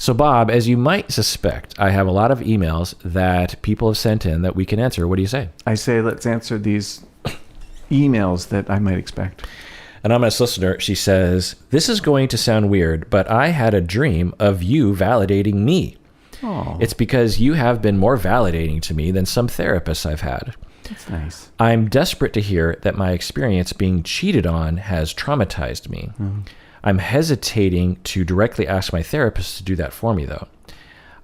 So Bob, as you might suspect, I have a lot of emails that people have sent in that we can answer. What do you say? I say let's answer these emails that I might expect. Anonymous listener, she says, this is going to sound weird, but I had a dream of you validating me. Oh, It's because you have been more validating to me than some therapists I've had. that's nice. I'm desperate to hear that my experience being cheated on has traumatized me. I'm hesitating to directly ask my therapist to do that for me, though.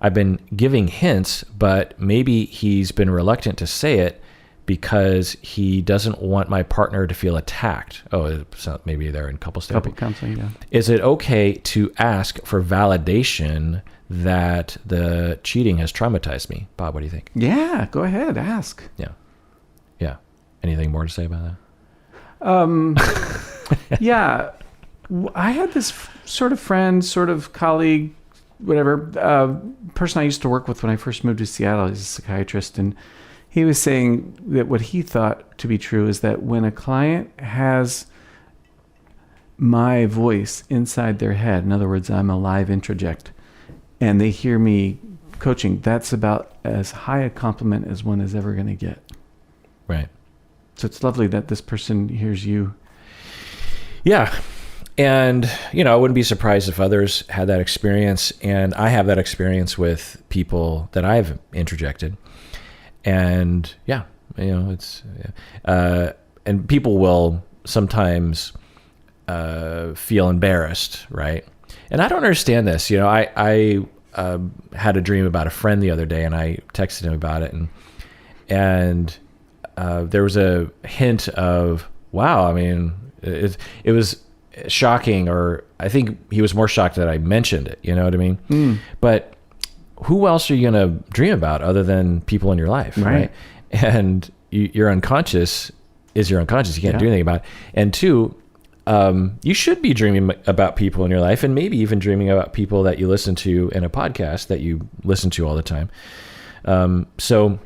I've been giving hints, but maybe he's been reluctant to say it because he doesn't want my partner to feel attacked. Oh, so maybe they're in couples therapy. Couple counseling, yeah. Is it okay to ask for validation that the cheating has traumatized me? Bob, what do you think? Yeah, go ahead, ask. Yeah. Yeah. Anything more to say about that? Yeah, I had this sort of friend, sort of colleague, whatever, person I used to work with when I first moved to Seattle. He's a psychiatrist, and he was saying that what he thought to be true is that when a client has my voice inside their head, in other words, I'm a live introject, and they hear me coaching, that's about as high a compliment as one is ever going to get. Right. So it's lovely that this person hears you. Yeah. And, I wouldn't be surprised if others had that experience. And I have that experience with people that I've interjected. And yeah, it's, and people will sometimes feel embarrassed, right? And I don't understand this. I had a dream about a friend the other day, and I texted him about it, and there was a hint of, wow, I mean, it was shocking, or I think he was more shocked that I mentioned it, you know what I mean? But who else are you going to dream about other than people in your life, right? And your unconscious is your unconscious. You can't do anything about it. And two, you should be dreaming about people in your life, and maybe even dreaming about people that you listen to in a podcast that you listen to all the time. So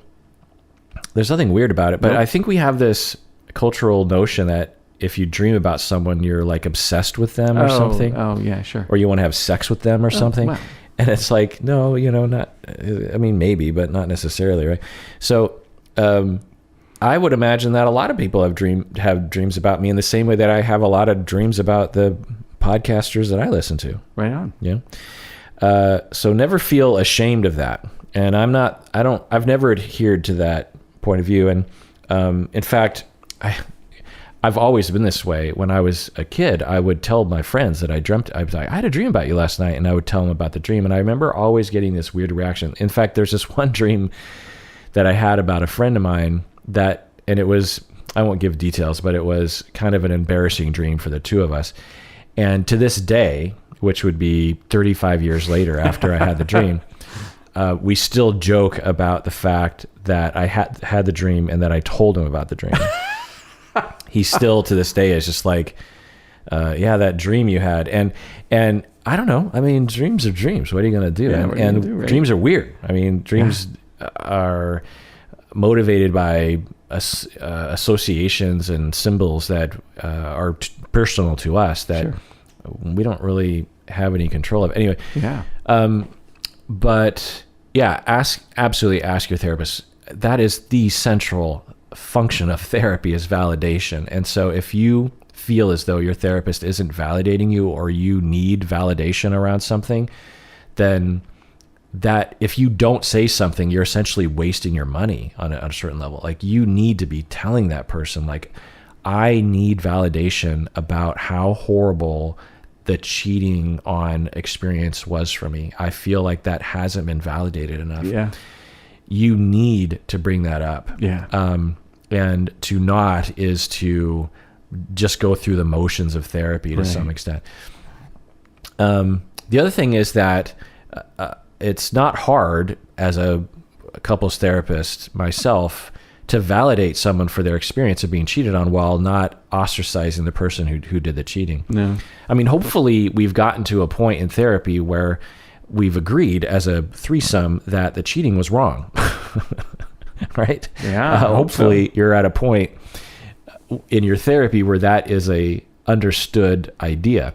there's nothing weird about it, but I think we have this cultural notion that if you dream about someone, you're like obsessed with them or something. Oh, yeah, sure. Or you want to have sex with them or something. Wow. And it's like, no, not, I mean, maybe, but not necessarily, right? So I would imagine that a lot of people have dreams about me in the same way that I have a lot of dreams about the podcasters that I listen to. Right on. Yeah. So never feel ashamed of that. And I've never adhered to that point of view. And in fact, I've always been this way. When I was a kid, I would tell my friends that I was like, I had a dream about you last night, and I would tell them about the dream. And I remember always getting this weird reaction. In fact, there's this one dream that I had about a friend of mine and it was, I won't give details, but it was kind of an embarrassing dream for the two of us. And to this day, which would be 35 years later after I had the dream, we still joke about the fact that I had the dream and that I told him about the dream. He still to this day is just like, yeah, that dream you had. And I don't know. I mean, dreams are dreams. What are you going to do? Yeah, and dreams are weird. I mean, dreams are motivated by associations and symbols that are personal to us that we don't really have any control of. Anyway. Yeah. But yeah, absolutely ask your therapist. That is the central function of therapy, is validation. And so if you feel as though your therapist isn't validating you, or you need validation around something, then that if you don't say something, you're essentially wasting your money on a certain level. Like, you need to be telling that person, like, I need validation about how horrible the cheating on experience was for me. I feel like that hasn't been validated enough. Yeah. You need to bring that up. Yeah. And to not is to just go through the motions of therapy to some extent. The other thing is that it's not hard as a couples therapist myself to validate someone for their experience of being cheated on while not ostracizing the person who did the cheating. No. I mean, hopefully we've gotten to a point in therapy where we've agreed as a threesome that the cheating was wrong. Right? Yeah. Hopefully you're at a point in your therapy where that is a understood idea.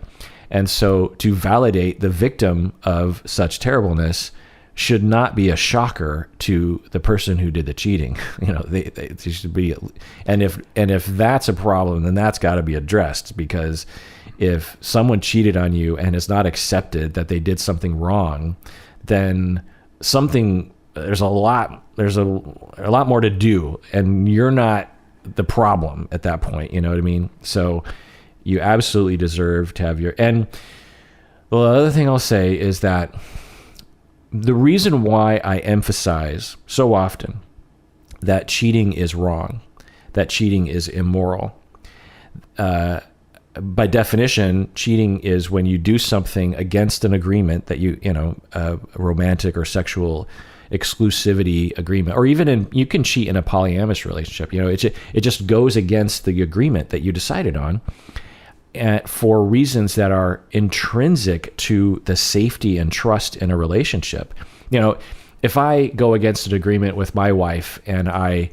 And so to validate the victim of such terribleness should not be a shocker to the person who did the cheating. They should be, and if that's a problem, then that's got to be addressed, because if someone cheated on you and has not accepted that they did something wrong, then there's a lot more to do, and you're not the problem at that point. You know what I mean? So you absolutely deserve to have and the other thing I'll say is that the reason why I emphasize so often that cheating is wrong, that cheating is immoral, by definition, cheating is when you do something against an agreement that a romantic or sexual exclusivity agreement, or even you can cheat in a polyamorous relationship. It just goes against the agreement that you decided on, for reasons that are intrinsic to the safety and trust in a relationship. If I go against an agreement with my wife and I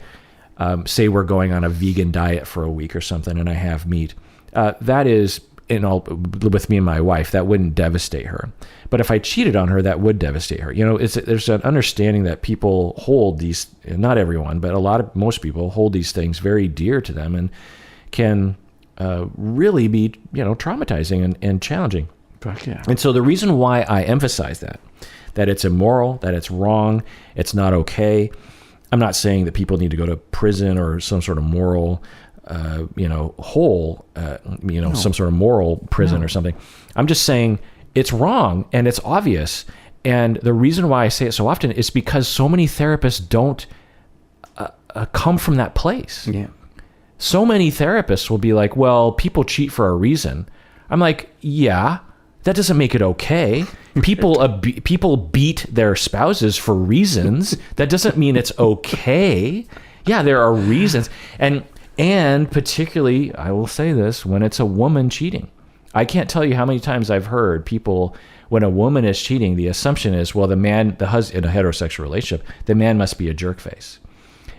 say we're going on a vegan diet for a week or something, and I have meat, that is, with me and my wife, that wouldn't devastate her. But if I cheated on her, that would devastate her. There's an understanding that people hold these, not everyone, but most people hold these things very dear to them, and can really be, traumatizing and challenging. Fuck yeah. And so the reason why I emphasize that it's immoral, that it's wrong, it's not okay. I'm not saying that people need to go to prison or some sort of moral hole, No. some sort of moral prison No. or something. I'm just saying it's wrong and it's obvious. And the reason why I say it so often is because so many therapists don't come from that place. Yeah. So many therapists will be like, well, people cheat for a reason. I'm like, yeah, that doesn't make it okay. People beat their spouses for reasons. That doesn't mean it's okay. Yeah, there are reasons. And particularly, I will say this, when it's a woman cheating. I can't tell you how many times I've heard people, when a woman is cheating, the assumption is, well, the husband in a heterosexual relationship, the man must be a jerk face.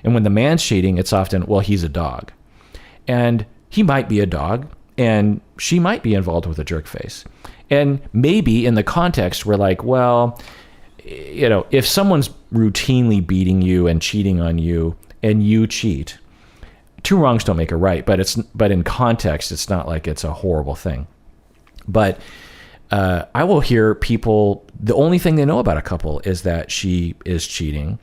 And when the man's cheating, it's often, well, he's a dog. And he might be a dog, and she might be involved with a jerk face. And maybe in the context, we're like, well, if someone's routinely beating you and cheating on you, and you cheat, two wrongs don't make a right, but in context, it's not like it's a horrible thing. But I will hear people, the only thing they know about a couple is that she is cheating,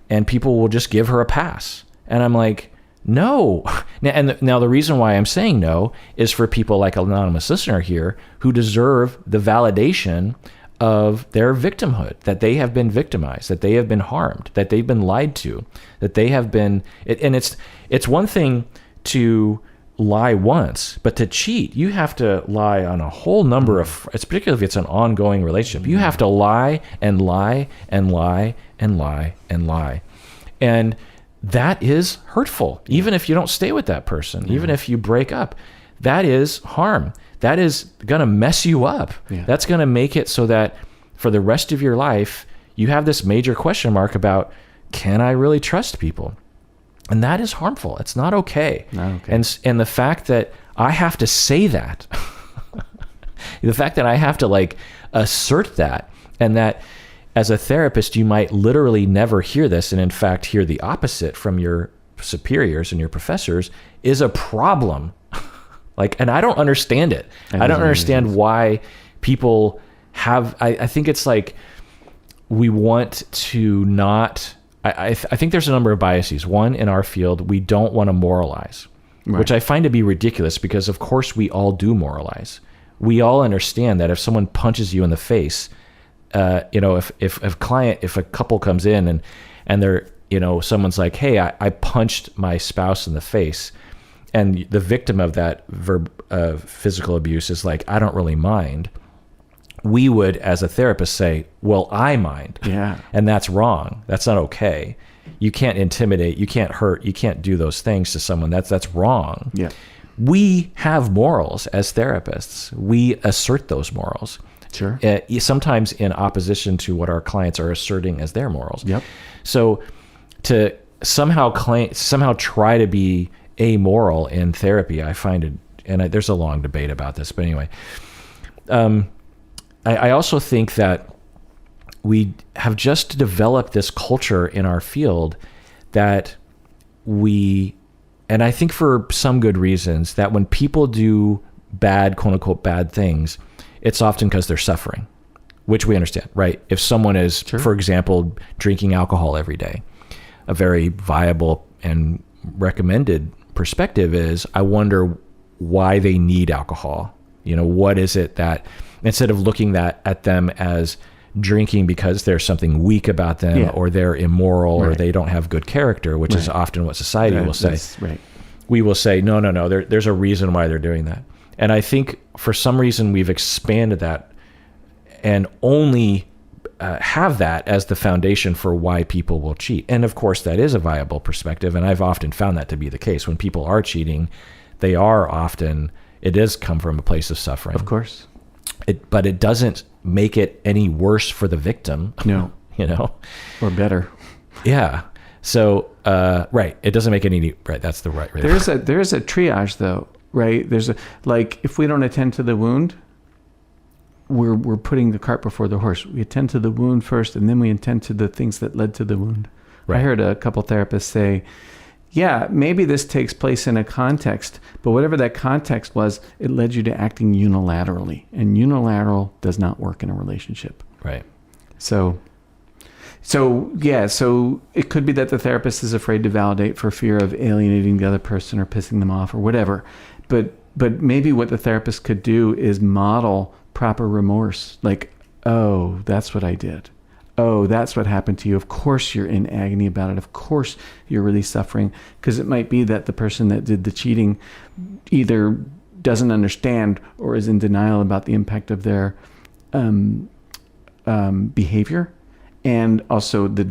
and people will just give her a pass. And I'm like, no. Now the reason why I'm saying no is for people like an anonymous listener here who deserve the validation of their victimhood, that they have been victimized, that they have been harmed, that they've been lied to, that they have been, and it's one thing to lie once, but to cheat, you have to lie on a whole number of, it's particularly if it's an ongoing relationship, you have to lie and lie and lie and lie and lie. And that is hurtful, even if you don't stay with that person, even if you break up. That is harm. That is going to mess you up. Yeah. That's going to make it so that for the rest of your life, you have this major question mark about, can I really trust people? And that is harmful. It's not okay. Not okay. And the fact that I have to say that, the fact that I have to assert that, and that as a therapist, you might literally never hear this, and in fact hear the opposite from your superiors and your professors, is a problem. And I don't understand it. I don't understand why people have, I think it's like we want to not, I think there's a number of biases. One, in our field, we don't want to moralize, right, which I find to be ridiculous, because of course we all do moralize. We all understand that if someone punches you in the face, if a couple comes in and they're, someone's like, hey, I punched my spouse in the face, and the victim of that physical abuse is like, I don't really mind. We would, as a therapist, say, well, I mind. Yeah. And that's wrong. That's not okay. You can't intimidate. You can't hurt. You can't do those things to someone. That's wrong. Yeah. We have morals as therapists. We assert those morals. Sure. Sometimes in opposition to what our clients are asserting as their morals. Yep. So to somehow try to be amoral in therapy, I find it, and there's a long debate about this, but anyway, I also think that we have just developed this culture in our field that and I think for some good reasons, that when people do bad, quote unquote, bad things, it's often because they're suffering, which we understand, right? If someone is, for example, drinking alcohol every day, a very viable and recommended perspective is, I wonder why they need alcohol. What is it that, instead of looking at them as drinking because there's something weak about them, or they're immoral, or they don't have good character, which is often what society will say. Right. We will say, no, there's a reason why they're doing that. And I think for some reason we've expanded that and only have that as the foundation for why people will cheat. And of course that is a viable perspective. And I've often found that to be the case. When people are cheating, it does come from a place of suffering. Of course. But it doesn't make it any worse for the victim. No. Or better. Yeah. So, right. It doesn't make any, right. That's the right. There's a triage though, right? If we don't attend to the wound, we're putting the cart before the horse. We attend to the wound first, and then we attend to the things that led to the wound. Right. I heard a couple therapists say, yeah, maybe this takes place in a context, but whatever that context was, it led you to acting unilaterally, and unilateral does not work in a relationship. Right. So it could be that the therapist is afraid to validate for fear of alienating the other person or pissing them off or whatever. But maybe what the therapist could do is model proper remorse. Like, oh, that's what I did. Oh, that's what happened to you. Of course you're in agony about it. Of course you're really suffering, because it might be that the person that did the cheating either doesn't understand or is in denial about the impact of their behavior, and also the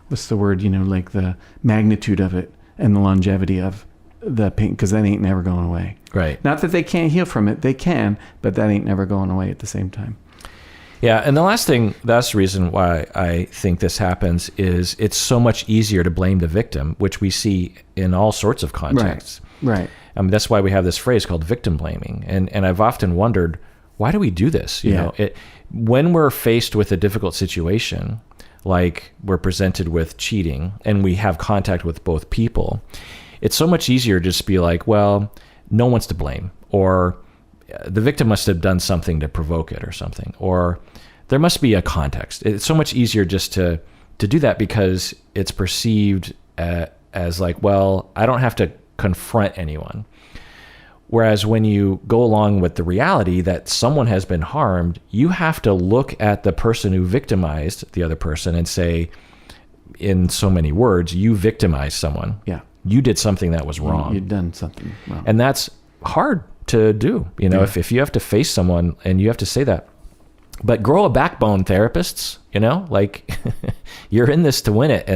what's the word? Like the magnitude of it and the longevity of the pain, because that ain't never going away. Right. Not that they can't heal from it. They can, but that ain't never going away at the same time. Yeah, and that's the reason why I think this happens, is it's so much easier to blame the victim, which we see in all sorts of contexts. Right. I mean, that's why we have this phrase called victim blaming. And I've often wondered, why do we do this? When we're faced with a difficult situation, like we're presented with cheating and we have contact with both people, it's so much easier to just be like, well, no one's to blame, or the victim must have done something to provoke it or something, or there must be a context. It's so much easier just to do that, because it's perceived as like, well, I don't have to confront anyone. Whereas when you go along with the reality that someone has been harmed, you have to look at the person who victimized the other person and say, in so many words, you victimized someone. Yeah. You did something that was wrong. You'd done something wrong. And that's hard to do, if you have to face someone and you have to say that. But grow a backbone, therapists, like you're in this to win it,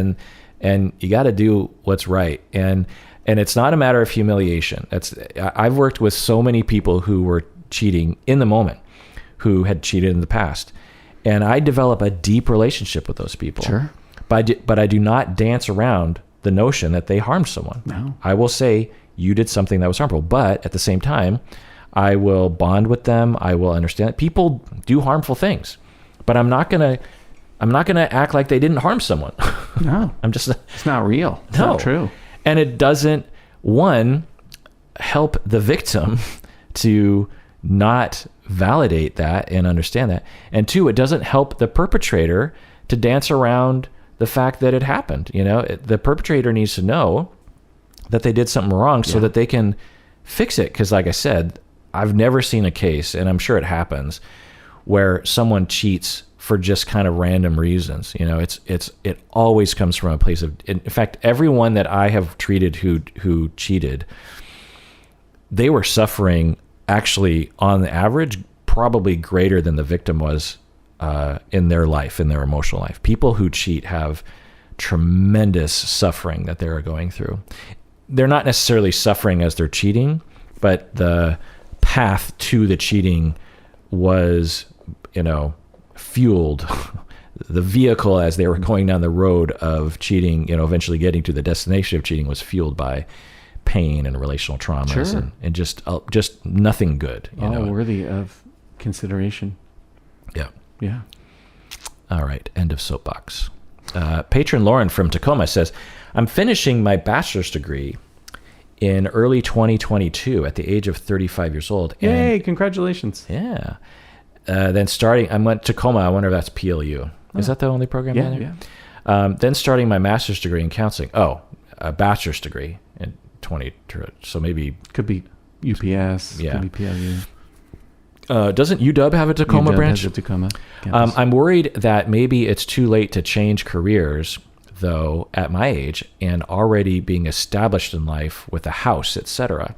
and you got to do what's right. And it's not a matter of humiliation. I've worked with so many people who were cheating in the moment, who had cheated in the past, and I develop a deep relationship with those people. Sure. But I do not dance around the notion that they harmed someone. No. I will say, you did something that was harmful, but at the same time, I will bond with them. I will understand. People do harmful things, but I'm not gonna act like they didn't harm someone. No, it's not real. It's not true. And it doesn't, one, help the victim to not validate that and understand that, and two, it doesn't help the perpetrator to dance around the fact that it happened. The perpetrator needs to know that they did something wrong so that they can fix it. Because like I said, I've never seen a case, and I'm sure it happens, where someone cheats for just kind of random reasons. It always comes from a place of, in fact, everyone that I have treated who cheated, they were suffering actually on the average, probably greater than the victim was in their life, in their emotional life. People who cheat have tremendous suffering that they're going through. They're not necessarily suffering as they're cheating, but the path to the cheating was, fueled. The vehicle as they were going down the road of cheating, eventually getting to the destination of cheating, was fueled by pain and relational traumas Sure. and just nothing good. You All know? worthy of consideration. Yeah. Yeah. All right. End of soapbox. Patron Lauren from Tacoma says, I'm finishing my bachelor's degree in early 2022 at the age of 35 years old. Yay, congratulations. Yeah. Then I went to Tacoma. I wonder if that's PLU. Is that the only program down there? Yeah. Then starting my master's degree in counseling. Oh, a bachelor's degree in 20. So maybe. Could be UPS. Yeah. Could be PLU. Doesn't UW have a Tacoma UW branch? has a Tacoma campus. I'm worried that maybe it's too late to change careers, though, at my age and already being established in life with a house, etc.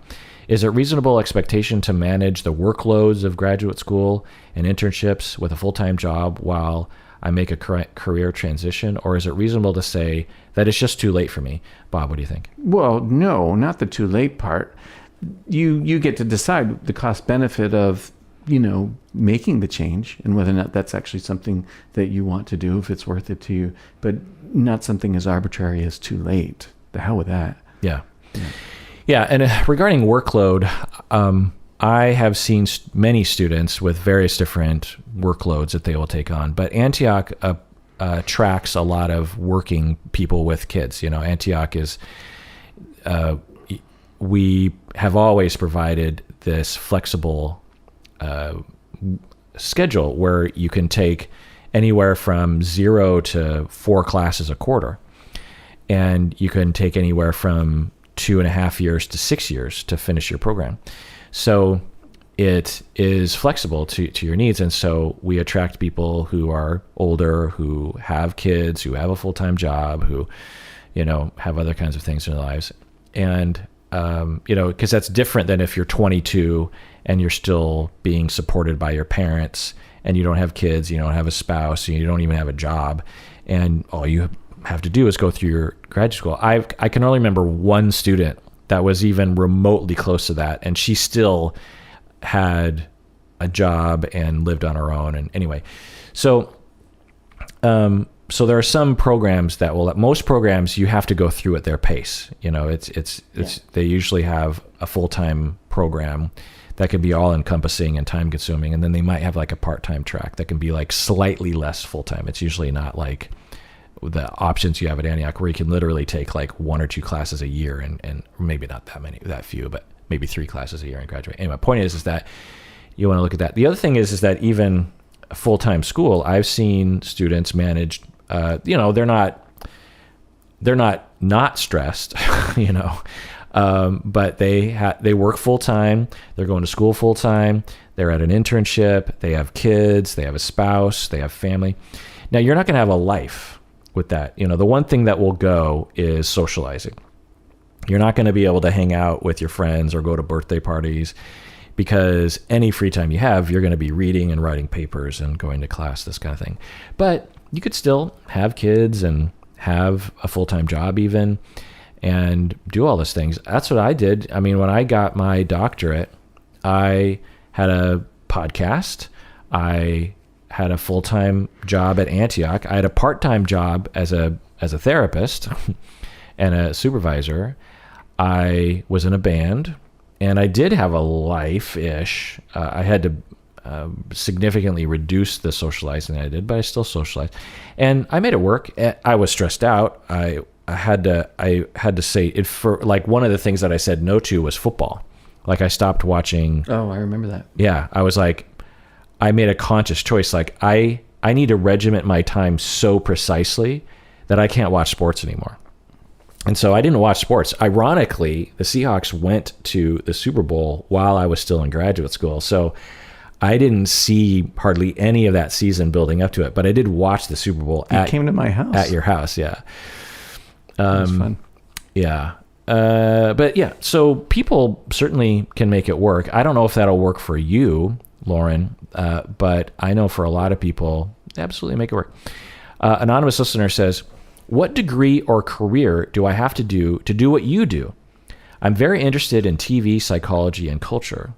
Is it reasonable expectation to manage the workloads of graduate school and internships with a full-time job while I make a career transition? Or is it reasonable to say that it's just too late for me? Bob, what do you think? Well, no, not the too late part. You get to decide the cost benefit of, making the change and whether or not that's actually something that you want to do, if it's worth it to you, but not something as arbitrary as too late. The hell with that. Yeah. Yeah. And regarding workload, I have seen many students with various different workloads that they will take on, but Antioch attracts a lot of working people with kids. Antioch is, we have always provided this flexible schedule where you can take anywhere from 0 to 4 classes a quarter. And you can take anywhere from 2.5 years to 6 years to finish your program. So it is flexible to your needs. And so we attract people who are older, who have kids, who have a full-time job, who, have other kinds of things in their lives. And, because that's different than if you're 22 and you're still being supported by your parents and you don't have kids, you don't have a spouse, you don't even have a job. And all you have to do is go through your graduate school. I can only remember one student that was even remotely close to that. And she still had a job and lived on her own. And anyway, so there are some programs most programs you have to go through at their pace. They usually have a full-time program that can be all encompassing and time consuming. And then they might have like a part-time track that can be like slightly less full-time. It's usually not like the options you have at Antioch where you can literally take like 1 or 2 classes a year and maybe not that few, but maybe 3 classes a year and graduate. Anyway, my point is that you want to look at that. The other thing is that even a full-time school, I've seen students manage, they're not stressed, but they work full-time, they're going to school full-time, they're at an internship, they have kids, they have a spouse, they have family. Now, you're not going to have a life with that. The one thing that will go is socializing. You're not going to be able to hang out with your friends or go to birthday parties because any free time you have, you're going to be reading and writing papers and going to class, this kind of thing. But you could still have kids and have a full-time job even and do all those things. That's what I did. I mean, when I got my doctorate, I had a podcast. I had a full-time job at Antioch. I had a part-time job as a therapist and a supervisor. I was in a band, and I did have a life-ish. I had to significantly reduce the socializing I did, but I still socialized, and I made it work. I was stressed out. I had to say it for like one of the things that I said no to was football. Like I stopped watching. Oh, I remember that. Yeah, I was like, I made a conscious choice. Like I need to regiment my time so precisely that I can't watch sports anymore. And so I didn't watch sports. Ironically, the Seahawks went to the Super Bowl while I was still in graduate school. So I didn't see hardly any of that season building up to it, but I did watch the Super Bowl came to my house. At your house. Yeah. That was fun. Yeah. But yeah, so people certainly can make it work. I don't know if that'll work for you, Lauren, but I know for a lot of people, absolutely make it work. Anonymous listener says, what degree or career do I have to do what you do? I'm very interested in TV, psychology, and culture.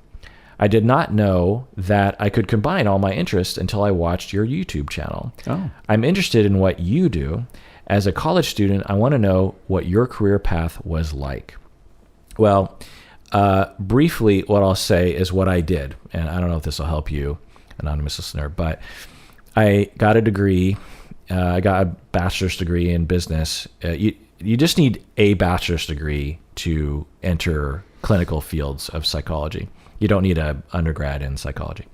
I did not know that I could combine all my interests until I watched your YouTube channel. Oh. I'm interested in what you do. As a college student, I want to know what your career path was like. Well, briefly, what I'll say is what I did, and I don't know if this will help you, anonymous listener, but I got a degree. I got a bachelor's degree in business. You just need a bachelor's degree to enter clinical fields of psychology. You don't need an undergrad in psychology.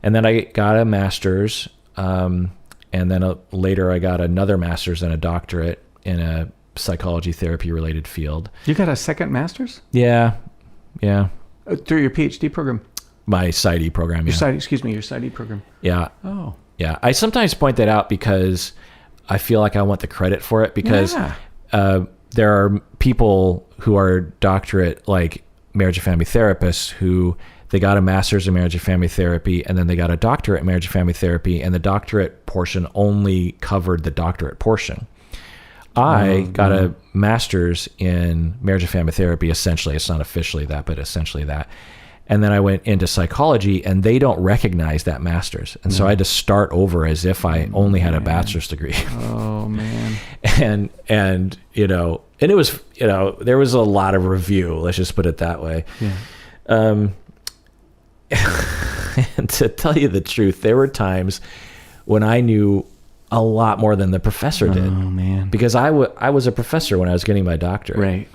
And then I got a master's, and then later I got another master's and a doctorate in a psychology therapy related field. You got a second master's? Yeah. Through your PhD program? My PsyD program, Your PsyD program. Yeah. Oh. Yeah. I sometimes point that out because I feel like I want the credit for it, because there are people who are doctorate, like marriage and family therapists, who they got a master's in marriage and family therapy, and then they got a doctorate in marriage and family therapy, and the doctorate portion only covered the doctorate portion. I got a master's in marriage and family therapy, essentially. It's not officially that, but essentially that. And then I went into psychology, and they don't recognize that master's. And so I had to start over as if I only had a bachelor's degree. Oh, man. And it was, there was a lot of review, let's just put it that way. Yeah. And to tell you the truth, there were times when I knew a lot more than the professor did. Oh, man. Because I was a professor when I was getting my doctorate. Right.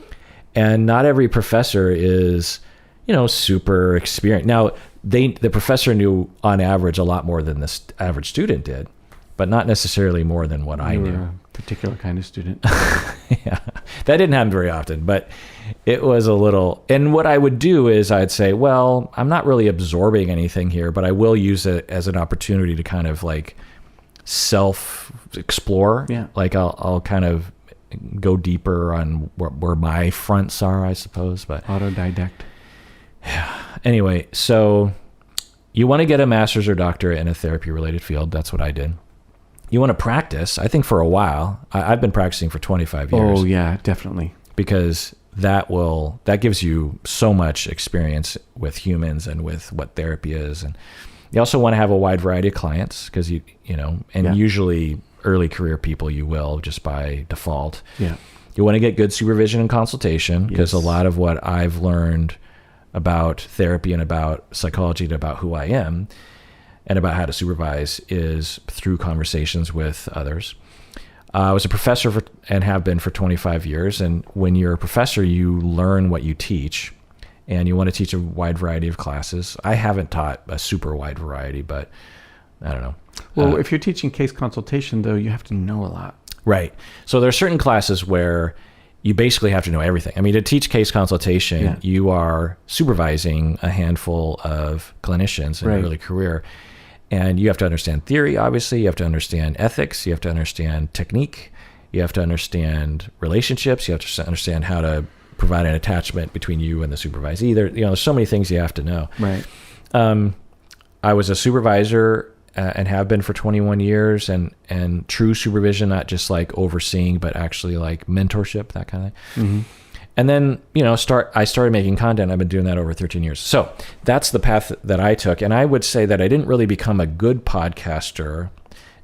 And not every professor is, super experienced. Now, the professor knew on average a lot more than the average student did, but not necessarily more than what I knew. A particular kind of student. Yeah, that didn't happen very often, but it was a little. And what I would do is I'd say, well, I'm not really absorbing anything here, but I will use it as an opportunity to kind of like self-explore. Yeah. Like I'll kind of go deeper on where my fronts are, I suppose. But Autodidact. Anyway, so you want to get a master's or doctorate in a therapy-related field. That's what I did. You want to practice. I think for a while, I've been practicing for 25 years. Oh, yeah, definitely. Because that gives you so much experience with humans and with what therapy is. And you also want to have a wide variety of clients, because usually early career people you will, just by default. Yeah. You want to get good supervision and consultation, because a lot of what I've learned about therapy and about psychology and about who I am and about how to supervise is through conversations with others. I was a professor and have been for 25 years. And when you're a professor, you learn what you teach, and you want to teach a wide variety of classes. I haven't taught a super wide variety, but I don't know. Well, if you're teaching case consultation, though, you have to know a lot. Right. So there are certain classes where you basically have to know everything. I mean, to teach case consultation, you are supervising a handful of clinicians in an early career. And you have to understand theory, obviously. You have to understand ethics. You have to understand technique. You have to understand relationships. You have to understand how to provide an attachment between you and the supervisee. There's so many things you have to know. Right. I was a supervisor and have been for 21 years, and true supervision, not just like overseeing, but actually like mentorship, that kind of thing. Mm-hmm. And then, I started making content. I've been doing that over 13 years. So that's the path that I took. And I would say that I didn't really become a good podcaster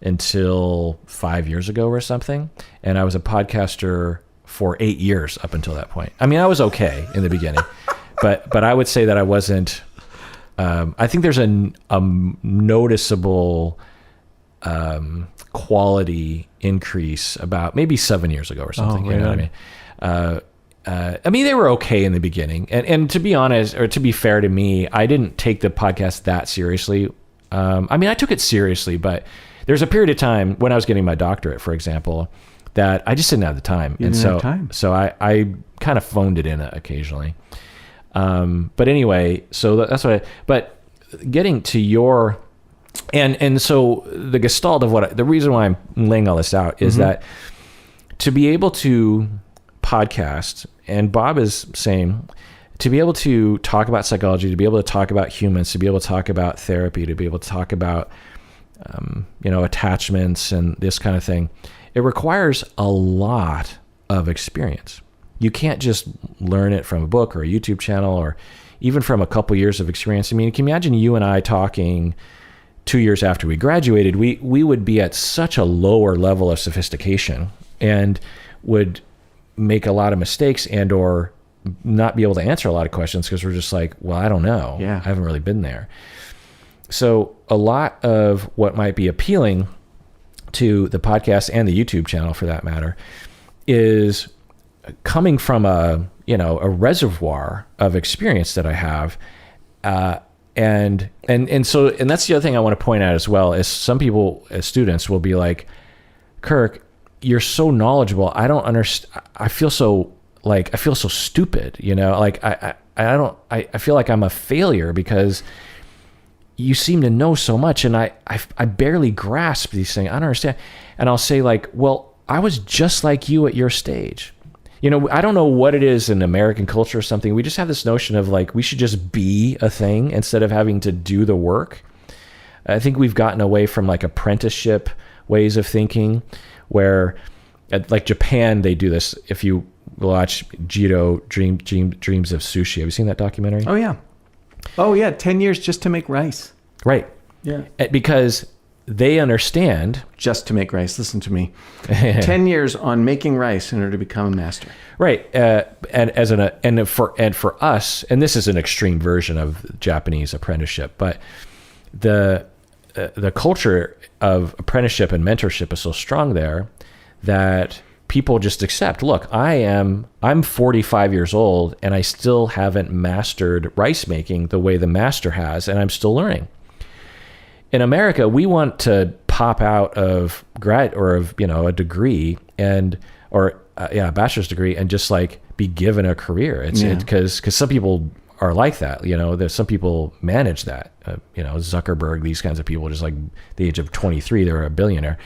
until 5 years ago or something. And I was a podcaster for 8 years up until that point. I mean, I was okay in the beginning, but I would say that I wasn't. I think there's a noticeable quality increase about maybe 7 years ago or something. You know what I mean? They were okay in the beginning. And to be honest, or to be fair to me, I didn't take the podcast that seriously. I took it seriously, but there's a period of time when I was getting my doctorate, for example, that I just didn't have the time. So I kind of phoned it in occasionally. But anyway, so that's but getting to your, and so the gestalt of the reason why I'm laying all this out is that to be able to podcast, and Bob is saying, to be able to talk about psychology, to be able to talk about humans, to be able to talk about therapy, to be able to talk about, attachments and this kind of thing, it requires a lot of experience. You can't just learn it from a book or a YouTube channel or even from a couple years of experience. I mean, can you imagine you and I talking 2 years after we graduated? We would be at such a lower level of sophistication and would make a lot of mistakes and or not be able to answer a lot of questions because we're just like, well, I don't know. Yeah. I haven't really been there. So a lot of what might be appealing to the podcast and the YouTube channel, for that matter, is coming from a reservoir of experience that I have. And that's the other thing I want to point out as well, is some people as students will be like, Kirk, you're so knowledgeable. I don't understand. I feel so stupid, like I feel like I'm a failure because you seem to know so much and I barely grasp these things. I don't understand. And I'll say like, well, I was just like you at your stage. I don't know what it is in American culture or something. We just have this notion of like, we should just be a thing instead of having to do the work. I think we've gotten away from like apprenticeship ways of thinking, where like Japan, they do this. If you watch Jiro Dreams of Sushi, have you seen that documentary? Oh yeah. 10 years just to make rice. Right. Yeah. Because they understand. Just to make rice. Listen to me. 10 years on making rice in order to become a master. Right. And for us, and this is an extreme version of Japanese apprenticeship, but the culture of apprenticeship and mentorship is so strong there that people just accept, look, I'm 45 years old and I still haven't mastered rice making the way the master has, and I'm still learning. In America, we want to pop out of grad or of, a degree a bachelor's degree and just like be given a career. It's because some people are like that, there's some people manage that, Zuckerberg, these kinds of people, just like the age of 23, they're a billionaire.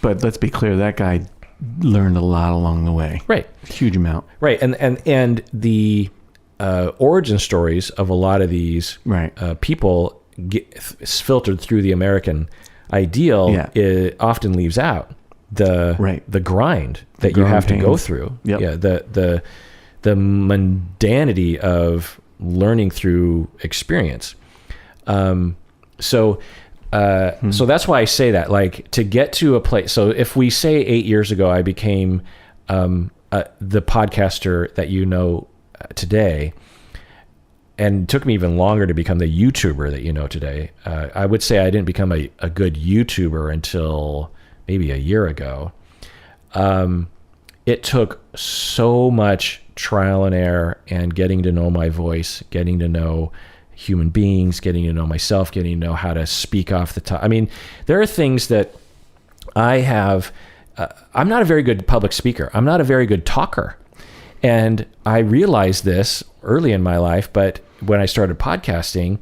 But let's be clear, that guy learned a lot along the way. Right. Huge amount. Right. And the origin stories of a lot of these people get filtered through the American ideal. It often leaves out the grind that you have to go through. Yep. Yeah. The mundanity of learning through experience. So that's why I say that, like, to get to a place. So if we say 8 years ago, I became the podcaster that today, and it took me even longer to become the YouTuber that today. I would say I didn't become a good YouTuber until maybe a year ago. It took so much trial and error and getting to know my voice, getting to know human beings, getting to know myself, getting to know how to speak off the top. I mean, there are things that I have. I'm not a very good public speaker. I'm not a very good talker. And I realized this early in my life, but when I started podcasting,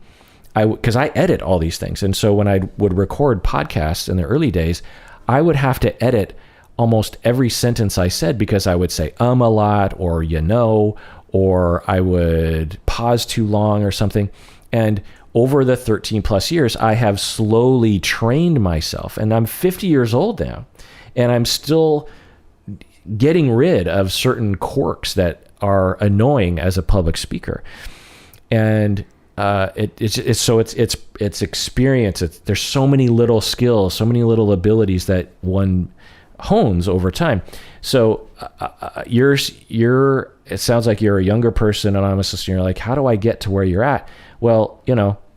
because I edit all these things. And so when I would record podcasts in the early days, I would have to edit almost every sentence I said, because I would say a lot, or or I would pause too long or something. And over the 13 plus years, I have slowly trained myself, and I'm 50 years old now, and I'm still getting rid of certain quirks that are annoying as a public speaker. And it's experience. There's so many little skills, so many little abilities that one hones over time. So it sounds like you're a younger person, anonymous listener. You're like, how do I get to where you're at? Well,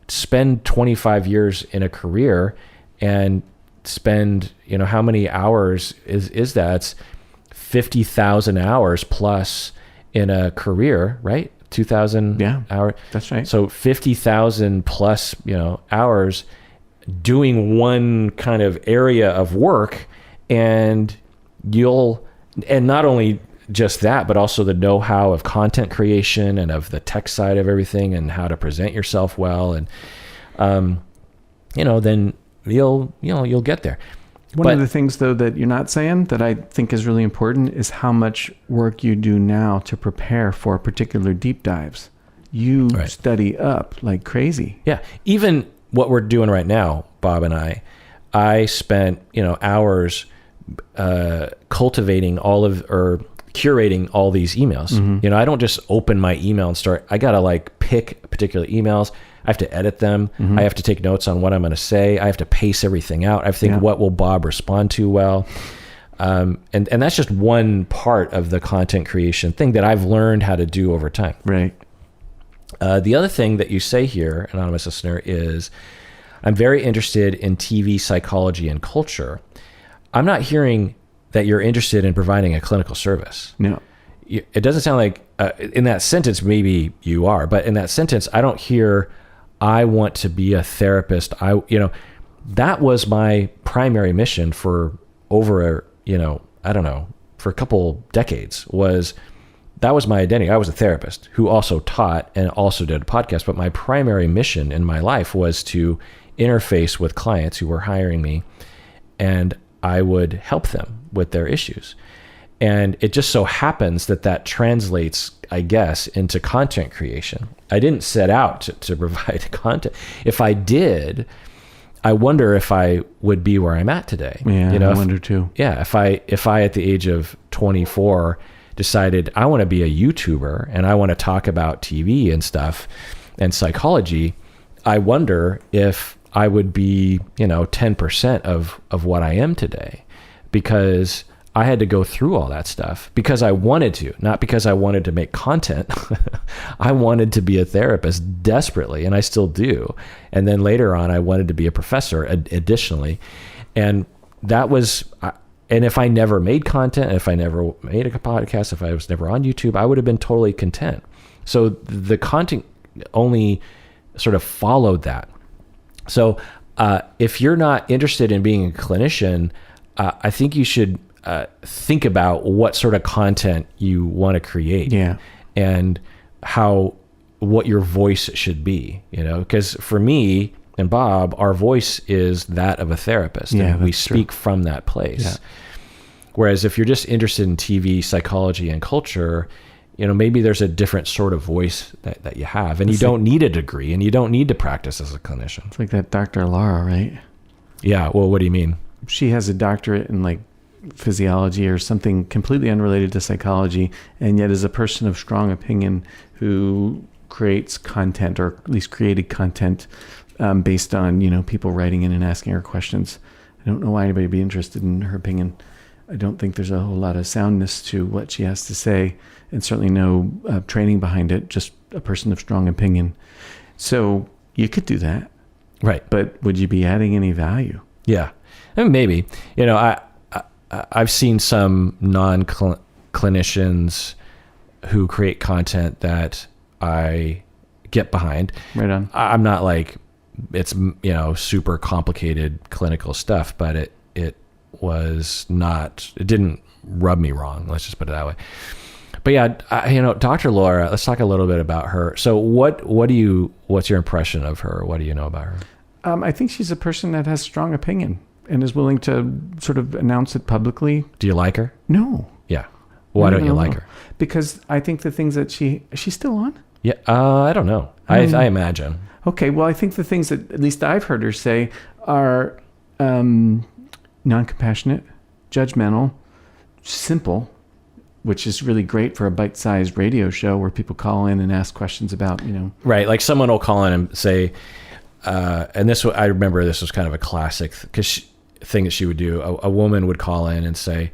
spend 25 years in a career and spend, how many hours is that? It's 50,000 hours plus in a career, right? 2,000 hours. That's right. So 50,000 plus, hours doing one kind of area of work, and not only just that, but also the know-how of content creation and of the tech side of everything and how to present yourself well. And, then you'll get there. One of the things, though, that you're not saying that I think is really important is how much work you do now to prepare for particular deep dives. You study up like crazy. Yeah. Even what we're doing right now, Bob and I spent, hours cultivating curating all these emails. Mm-hmm. I don't just open my email and I got to pick particular emails. I have to edit them. Mm-hmm. I have to take notes on what I'm going to say. I have to pace everything out. I have to think, what will Bob respond to well? And that's just one part of the content creation thing that I've learned how to do over time. Right. The other thing that you say here, anonymous listener, is I'm very interested in TV psychology and culture. I'm not hearing that you're interested in providing a clinical service. No. It doesn't sound like in that sentence, maybe you are, but in that sentence, I don't hear, I want to be a therapist. That was my primary mission for over, for a couple decades that was my identity. I was a therapist who also taught and also did a podcast, but my primary mission in my life was to interface with clients who were hiring me, and I would help them with their issues. And it just so happens that translates, I guess, into content creation. I didn't set out to provide content. If I did, I wonder if I would be where I'm at today. Yeah, I wonder too. Yeah, if I at the age of 24 decided I want to be a YouTuber and I want to talk about TV and stuff and psychology, I wonder if I would be, 10% of what I am today, because I had to go through all that stuff because I wanted to, not because I wanted to make content. I wanted to be a therapist desperately, and I still do. And then later on, I wanted to be a professor additionally. And that was, and if I never made content, if I never made a podcast, if I was never on YouTube, I would have been totally content. So the content only sort of followed that. So if you're not interested in being a clinician, I think you should think about what sort of content you want to create, and what your voice should be, because for me and Bob, our voice is that of a therapist, and we speak from that place. Yeah. Whereas if you're just interested in TV psychology and culture, maybe there's a different sort of voice that you have, and you don't need a degree, and you don't need to practice as a clinician. It's like that Dr. Laura, right? Yeah. Well, what do you mean? She has a doctorate in physiology or something completely unrelated to psychology, and yet is a person of strong opinion who creates content, or at least created content based on people writing in and asking her questions. I don't know why anybody would be interested in her opinion. I don't think there's a whole lot of soundness to what she has to say, and certainly no training behind it, just a person of strong opinion. So you could do that, right? But would you be adding any value? Yeah, I mean, maybe. I've seen some non-clinicians who create content that I get behind. Right on. I'm not it's super complicated clinical stuff, but it didn't rub me wrong. Let's just put it that way. But yeah, Dr. Laura, let's talk a little bit about her. So what's your impression of her? What do you know about her? I think she's a person that has strong opinion and is willing to sort of announce it publicly. Do you like her? No. Yeah. Why don't you like her? Because I think the things that is she still on? Yeah. I don't know. I imagine. Okay. Well, I think the things that at least I've heard her say are non-compassionate, judgmental, simple, which is really great for a bite-sized radio show where people call in and ask questions about, Right. Like someone will call in and say, and I remember this was kind of a classic thing that she would do. A woman would call in and say,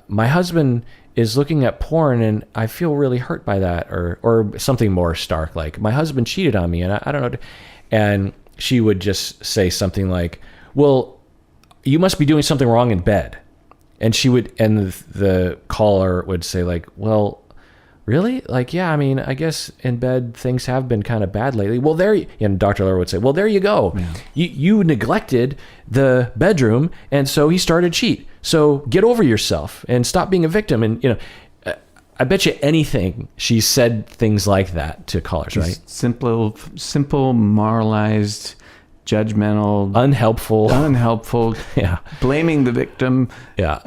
my husband is looking at porn and I feel really hurt by that, or something more stark, like my husband cheated on me and I don't know. And she would just say something like, well, you must be doing something wrong in bed. And the caller would say well, really? Yeah, I mean, I guess in bed things have been kind of bad lately. Well, and Dr. Laura would say, well, there you go. Yeah. You neglected the bedroom, and so he started to cheat. So get over yourself and stop being a victim. And, I bet you anything she said things like that to callers, right? Simple, moralized, judgmental, unhelpful, yeah, blaming the victim, yeah,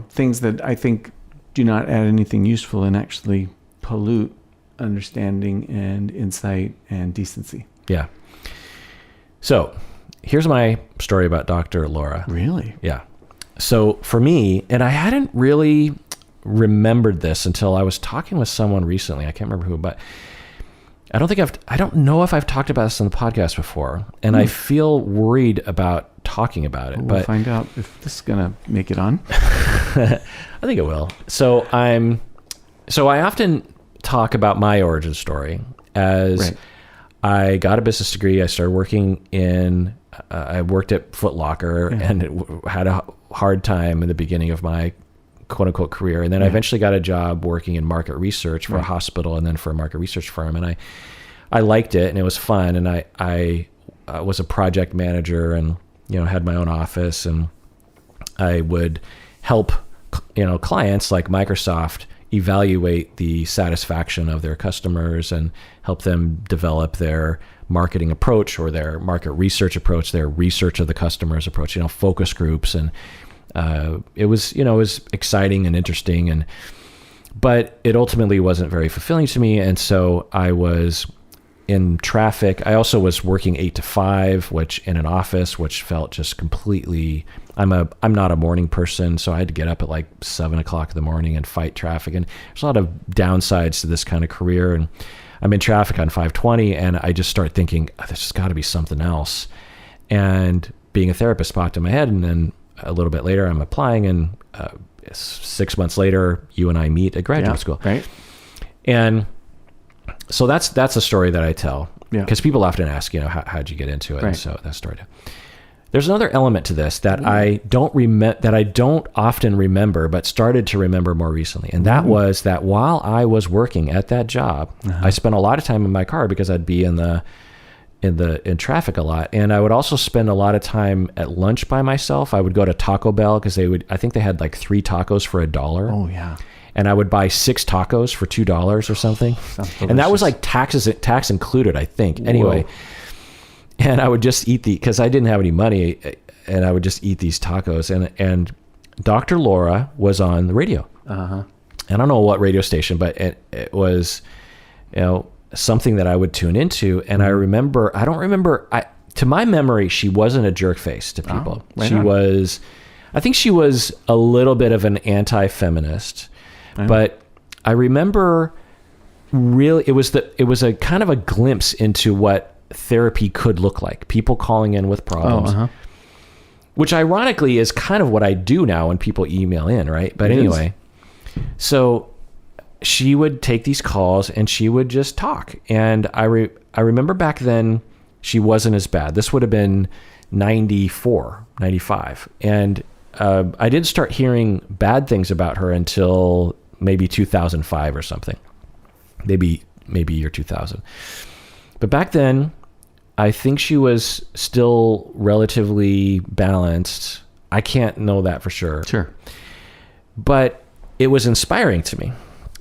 things that I think do not add anything useful and actually pollute understanding and insight and decency. Yeah. So here's my story about Dr. Laura. Really? Yeah. So for me, and I hadn't really remembered this until I was talking with someone recently. I can't remember who, but I don't know if I've talked about this on the podcast before, and I feel worried about talking about it. We'll but find out if this is gonna make it on. I think it will. So I often talk about my origin story as I got a business degree. I started working I worked at Foot Locker and had a hard time in the beginning of my quote unquote career. And then I eventually got a job working in market research for a hospital and then for a market research firm. And I liked it and it was fun. And I was a project manager and, had my own office, and I would help, clients like Microsoft evaluate the satisfaction of their customers and help them develop their marketing approach or their market research approach, their research of the customers approach, focus groups. And it was exciting and interesting, but it ultimately wasn't very fulfilling to me. And so I was in traffic. I also was working 8 to 5, which in an office, which felt just completely, I'm not a morning person. So I had to get up at like 7 o'clock in the morning and fight traffic. And there's a lot of downsides to this kind of career. And I'm in traffic on 520 and I just start thinking, there's got to be something else. And being a therapist popped in my head. And then a little bit later, I'm applying, and 6 months later, you and I meet at graduate school. Right. And so that's a story that I tell, because Yeah. people often ask, how'd you get into it? Right. And so that story. There's another element to this that I don't often remember, but started to remember more recently. And that was that while I was working at that job, I spent a lot of time in my car because I'd be in traffic a lot. And I would also spend a lot of time at lunch by myself. I would go to Taco Bell because I think they had like 3 tacos for $1. Oh yeah. And I would buy 6 tacos for $2 or something. And that was like tax included, I think. Whoa. Anyway, and I would just eat because I didn't have any money, and I would just eat these tacos. And Dr. Laura was on the radio. I don't know what radio station, but it was, something that I would tune into. And I don't remember, to my memory, she wasn't a jerk face to people. I think she was a little bit of an anti-feminist, but I remember really, it was a kind of a glimpse into what therapy could look like. People calling in with problems, which ironically is kind of what I do now when people email in, right? But anyway, so she would take these calls and she would just talk. And I remember back then she wasn't as bad. This would have been 94, 95. And I didn't start hearing bad things about her until maybe 2005 or something. Maybe year 2000. But back then, I think she was still relatively balanced. I can't know that for sure. Sure. But it was inspiring to me.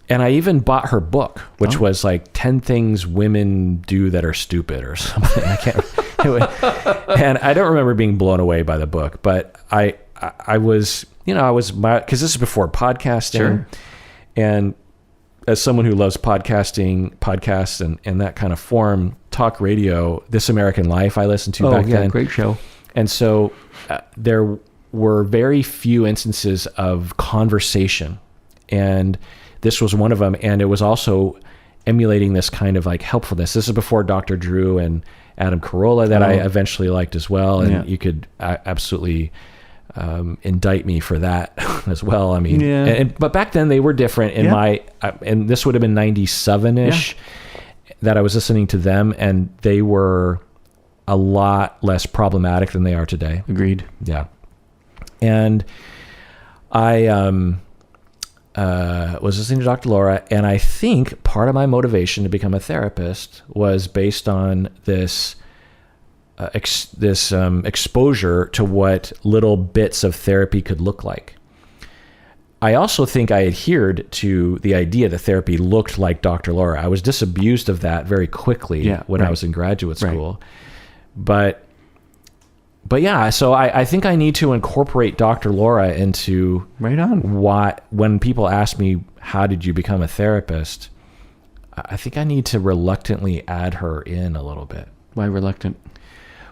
And I even bought her book, which was like 10 things women do that are stupid or something. I can't. And I don't remember being blown away by the book, but I was, because this is before podcasting. Sure. And as someone who loves podcasts and that kind of form, talk radio, This American Life I listened to back then. Great show. And so there were very few instances of conversation. And this was one of them. And it was also emulating this kind of like helpfulness. This is before Dr. Drew and Adam Carolla that I eventually liked as well. And you could absolutely indict me for that as well. I mean, but back then they were different in and this would have been 97-ish that I was listening to them, and they were a lot less problematic than they are today. Agreed. Yeah. And I was listening to Dr. Laura, and I think part of my motivation to become a therapist was based on this exposure to what little bits of therapy could look like. I also think I adhered to the idea that therapy looked like Dr. Laura. I was disabused of that very quickly when I was in graduate school. But yeah, so I think I need to incorporate Dr. Laura into when people ask me, how did you become a therapist? I think I need to reluctantly add her in a little bit. Why reluctant?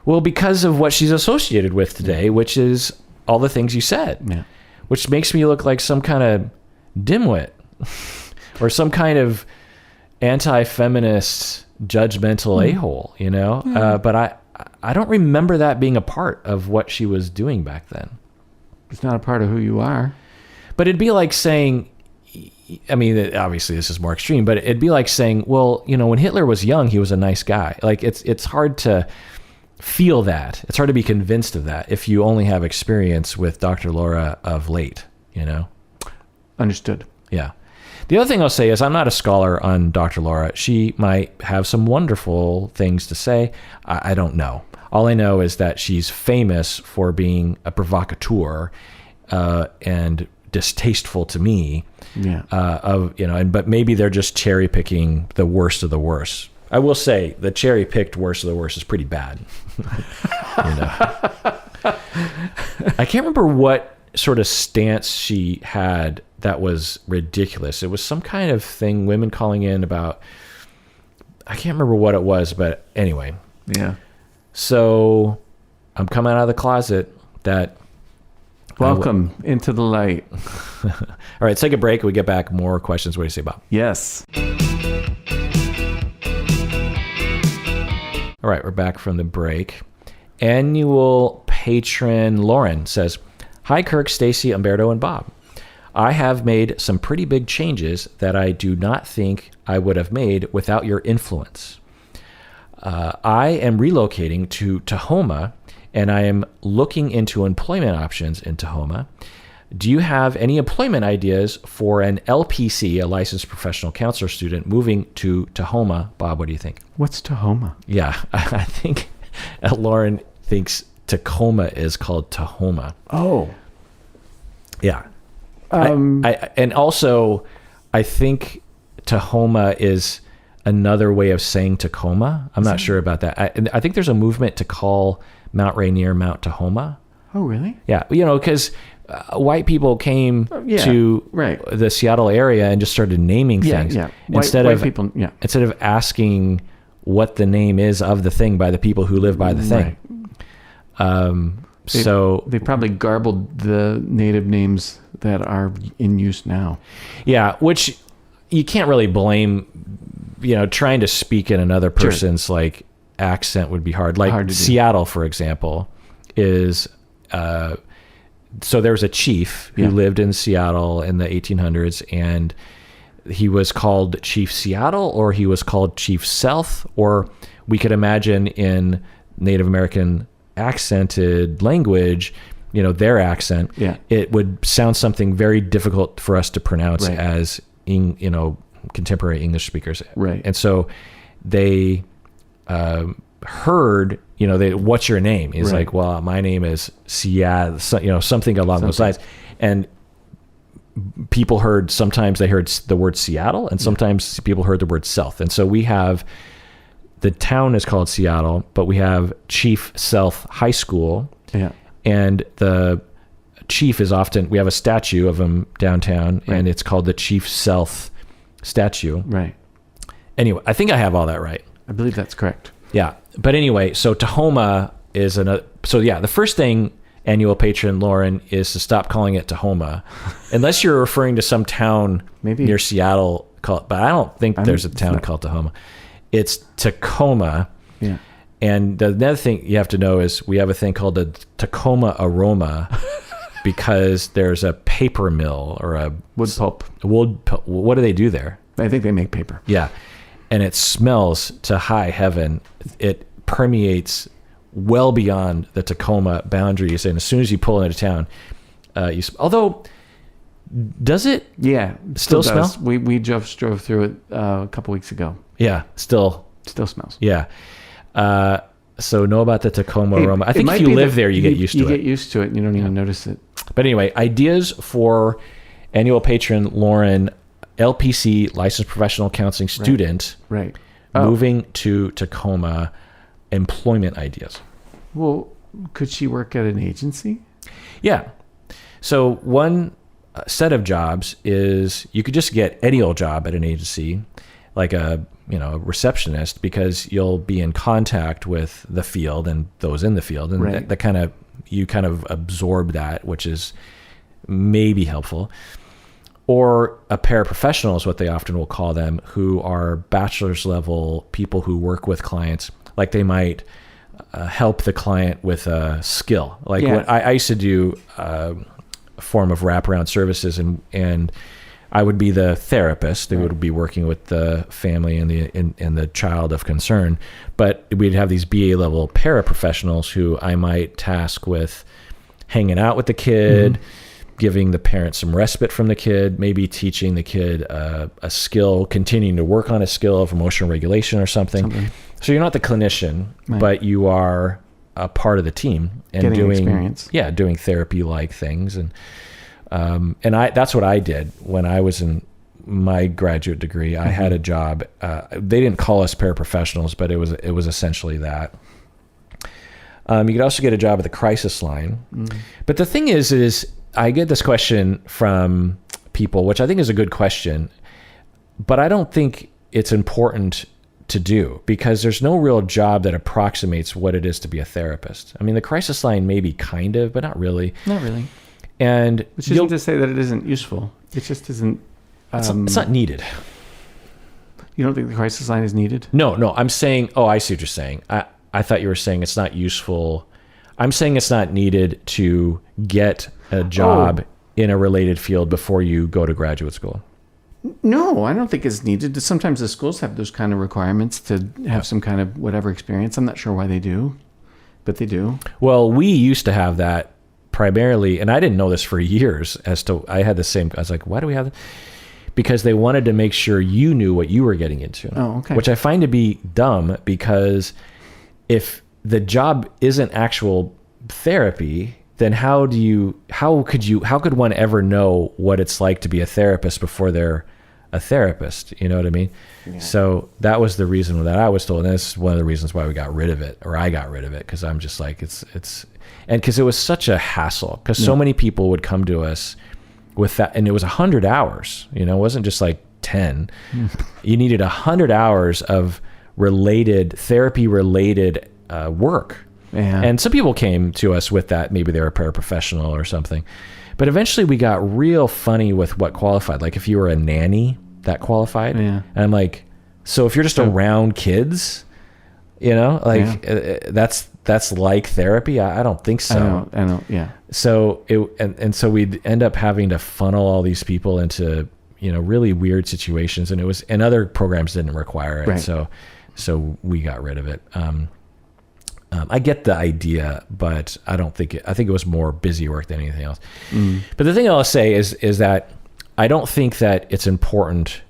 Well, because of what she's associated with today, which is all the things you said, which makes me look like some kind of dimwit or some kind of anti-feminist judgmental a-hole, you know? But I don't remember that being a part of what she was doing back then. It's not a part of who you are. But it'd be like saying, I mean, obviously this is more extreme, but it'd be like saying, well, you know, when Hitler was young, he was a nice guy. Like it's hard to feel that. It's hard to be convinced of that if you only have experience with Dr. Laura of late, you know? Understood. Yeah. The other thing I'll say is I'm not a scholar on Dr. Laura. She might have some wonderful things to say. I don't know. All I know is that she's famous for being a provocateur and distasteful to me. Yeah. But maybe they're just cherry picking the worst of the worst. I will say the cherry picked worst of the worst is pretty bad. You know, I can't remember what sort of stance she had that was ridiculous. It was some kind of thing, women calling in about, I can't remember what it was, but anyway. Yeah. So I'm coming out of the closet that. Welcome into the light. All right, let's take a break. We get back. More questions. What do you say, Bob? Yes. All right, we're back from the break. Annual patron Lauren says, "Hi, Kirk, Stacy, Umberto, and Bob. I have made some pretty big changes that I do not think I would have made without your influence. I am relocating to Tacoma, and I am looking into employment options in Tacoma. Do you have any employment ideas for an LPC, a licensed professional counselor student, moving to Tacoma? Bob, what do you think?" What's Tacoma? Yeah, I think Lauren thinks Tacoma is called Tahoma. Oh. Yeah. And also, I think Tahoma is another way of saying Tacoma. I'm not sure about that. I think there's a movement to call Mount Rainier Mount Tahoma. Oh, really? Yeah, you know, because white people came to the Seattle area and just started naming things. Yeah. Instead of asking what the name is of the thing by the people who live by the thing. So they probably garbled the native names that are in use now. Yeah, which you can't really blame. You know, trying to speak in another person's like accent would be hard. Like Seattle, for example, is so there was a chief who lived in Seattle in the 1800s, and he was called Chief Seattle, or he was called Chief South, or we could imagine in Native American accented language, you know, their accent, it would sound something very difficult for us to pronounce as, contemporary English speakers. Right. And so they heard, what's your name? He's like, well, my name is Seattle, something along those lines. And people heard, sometimes they heard the word Seattle, and sometimes people heard the word South. And so we have, the town is called Seattle, but we have Chief South High School. Yeah. And the chief is often, we have a statue of him downtown, and it's called the Chief South statue. Right. Anyway, I think I have all that right. I believe that's correct. Yeah. But anyway, so Tahoma is another, the first thing, annual patron Lauren, is to stop calling it Tahoma, unless you're referring to some town near Seattle called, but I don't think there's a town called Tahoma. It's Tacoma. Yeah. And the other thing you have to know is we have a thing called the Tacoma aroma because there's a paper mill or a wood pulp. What do they do there? I think they make paper. Yeah. And it smells to high heaven. It permeates well beyond the Tacoma boundaries. And as soon as you pull into town, although, does it? Yeah. Still smell? We just drove through it a couple weeks ago. Yeah. Still smells. Yeah. So know about the Tacoma aroma. I think if you live there, you get used to it. You get used to it. You don't even notice it. But anyway, ideas for annual patron Lauren, LPC, licensed professional counseling student, moving to Tacoma, employment ideas. Well, could she work at an agency? Yeah. So one set of jobs is you could just get any old job at an agency, like a receptionist, because you'll be in contact with the field and those in the field, and you kind of absorb that, which is maybe helpful. or a paraprofessional is what they often will call them, who are bachelor's level people who work with clients. Like they might help the client with a skill. Like when I used to do a form of wraparound services, and I would be the therapist who would be working with the family and the child of concern. But we'd have these BA level paraprofessionals who I might task with hanging out with the kid, giving the parent some respite from the kid, maybe teaching the kid a skill, continuing to work on a skill of emotional regulation or something. So you're not the clinician, but you are a part of the team and getting doing experience. doing therapy-like things. And that's what I did when I was in my graduate degree. I had a job. They didn't call us paraprofessionals, but it was essentially that. You could also get a job at the crisis line. But the thing is I get this question from people, which I think is a good question, but I don't think it's important to do, because there's no real job that approximates what it is to be a therapist. I mean, the crisis line maybe kind of, but not really. Not really. And which isn't to say that it isn't useful. It just isn't. It's not needed. You don't think the crisis line is needed? No. I'm saying. Oh, I see what you're saying. I thought you were saying it's not useful. I'm saying it's not needed to get a job in a related field before you go to graduate school. No, I don't think it's needed. Sometimes the schools have those kind of requirements to have some kind of whatever experience. I'm not sure why they do, but they do. Well, we used to have that primarily, and I didn't know this for years I had the same, I was like, why do we have that? Because they wanted to make sure you knew what you were getting into. Oh, okay. Which I find to be dumb, because if the job isn't actual therapy, then how could one ever know what it's like to be a therapist before they're a therapist? You know what I mean? Yeah. So that was the reason that I was told, and this is one of the reasons why we got rid of it, or I got rid of it, because I'm just like, and because it was such a hassle, because so many people would come to us with that, and it was 100 hours, it wasn't just like 10. You needed 100 hours of therapy related work. Yeah. And some people came to us with that. Maybe they were a paraprofessional or something. But eventually we got real funny with what qualified. Like if you were a nanny, that qualified. Yeah. And I'm like, so if you're just around kids, that's like therapy? I don't think so. I know. Yeah. So so we'd end up having to funnel all these people into, really weird situations, and other programs didn't require it. Right. So we got rid of it. I get the idea, but I think it was more busy work than anything else. But the thing I'll say is that I don't think that it's important,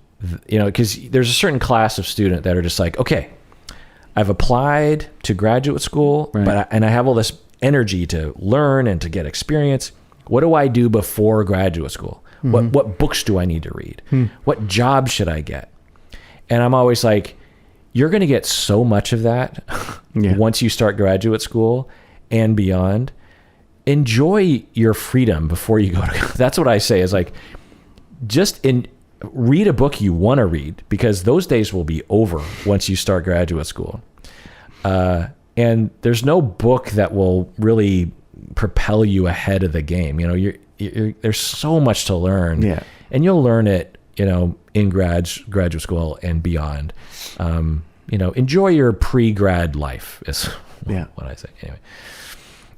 because there's a certain class of student that are just like, okay, I've applied to graduate school, right, and I have all this energy to learn and to get experience. What do I do before graduate school? What books do I need to read? What job should I get? And I'm always like, you're going to get so much of that once you start graduate school and beyond. Enjoy your freedom before you go to. That's what I say, is like, read a book you want to read, because those days will be over once you start graduate school. And there's no book that will really propel you ahead of the game. There's so much to learn, and you'll learn it, in graduate school and beyond. Enjoy your pre-grad life is what I say anyway.